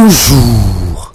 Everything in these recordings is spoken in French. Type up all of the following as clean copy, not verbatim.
Bonjour.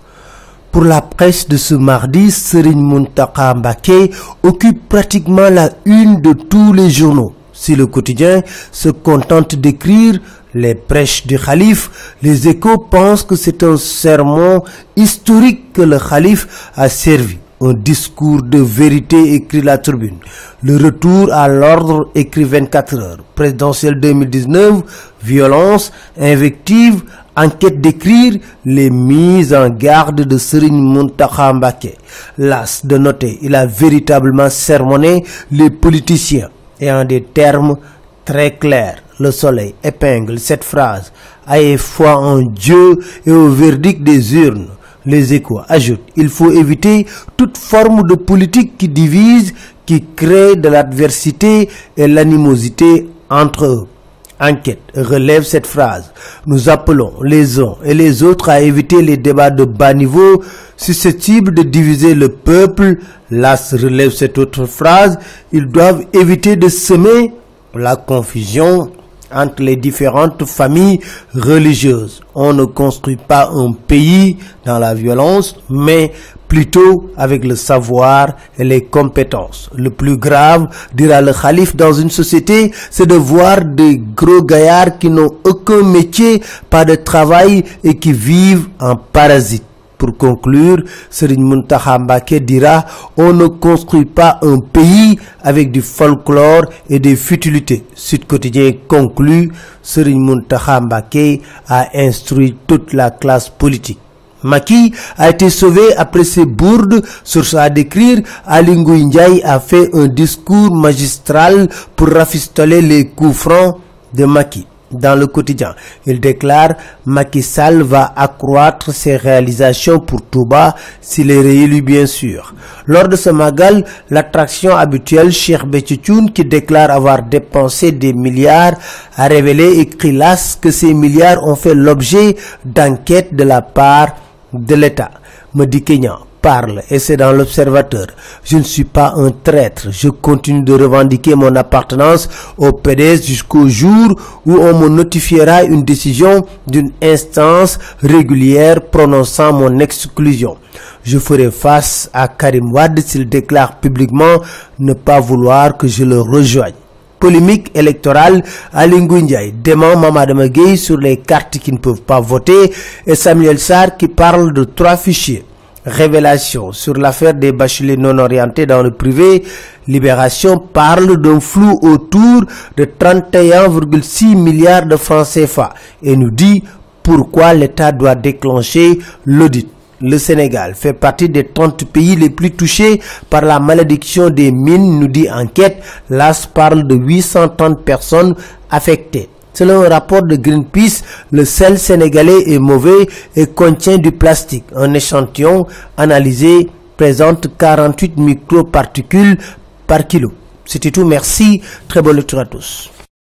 Pour la presse de ce mardi, Serigne Mountakha Mbacké occupe pratiquement la une de tous les journaux. Si le quotidien se contente d'écrire les prêches du Khalife, les Échos pensent que c'est un sermon historique que le Khalife a servi. Un discours de vérité, écrit La Tribune. Le retour à l'ordre, écrit 24 heures. Présidentielle 2019, violence, invective, enquête d'écrire les mises en garde de Serigne Mountakha Mbacké. Las de noter, il a véritablement sermonné les politiciens et en des termes très clairs. Le Soleil épingle cette phrase: ayez foi en Dieu et au verdict des urnes. Les Échos ajoutent: il faut éviter toute forme de politique qui divise, qui crée de l'adversité et l'animosité entre eux. Enquête relève cette phrase: nous appelons les uns et les autres à éviter les débats de bas niveau susceptibles de diviser le peuple. L'As relève cette autre phrase: ils doivent éviter de semer la confusion entre les différentes familles religieuses. On ne construit pas un pays dans la violence, mais plutôt avec le savoir et les compétences. Le plus grave, dira le Khalife, dans une société, c'est de voir des gros gaillards qui n'ont aucun métier, pas de travail et qui vivent en parasites. Pour conclure, Serigne Mountakha Mbacké dira: on ne construit pas un pays avec du folklore et des futilités. Sud Quotidien conclut: Serigne Mountakha Mbacké a instruit toute la classe politique. Macky a été sauvé après ses bourdes. Sur ça à décrire, Aly Ngouille Ndiaye a fait un discours magistral pour rafistoler les coups francs de Macky. Dans le quotidien, il déclare: Macky Sall va accroître ses réalisations pour Touba s'il est réélu, bien sûr. Lors de ce magal, l'attraction habituelle, Cheikh Béthio Thioune, qui déclare avoir dépensé des milliards, a révélé, écrit L'As, que ces milliards ont fait l'objet d'enquêtes de la part de l'État. Madické Niang parle, et c'est dans l'Observateur: je ne suis pas un traître, je continue de revendiquer mon appartenance au PDS jusqu'au jour où on me notifiera une décision d'une instance régulière prononçant mon exclusion. Je ferai face à Karim Wade s'il déclare publiquement ne pas vouloir que je le rejoigne. Polémique électorale, Aly Ngouille Ndiaye dément Mame Adama Gueye sur les cartes qui ne peuvent pas voter et Samuel Sarr qui parle de 3 fichiers. Révélation sur l'affaire des bacheliers non orientés dans le privé. Libération parle d'un flou autour de 31,6 milliards de francs CFA et nous dit pourquoi l'État doit déclencher l'audit. Le Sénégal fait partie des 30 pays les plus touchés par la malédiction des mines, nous dit Enquête. L'As parle de 830 personnes affectées. Selon un rapport de Greenpeace, le sel sénégalais est mauvais et contient du plastique. Un échantillon analysé présente 48 microparticules par kilo. C'était tout, merci, très bonne lecture à tous.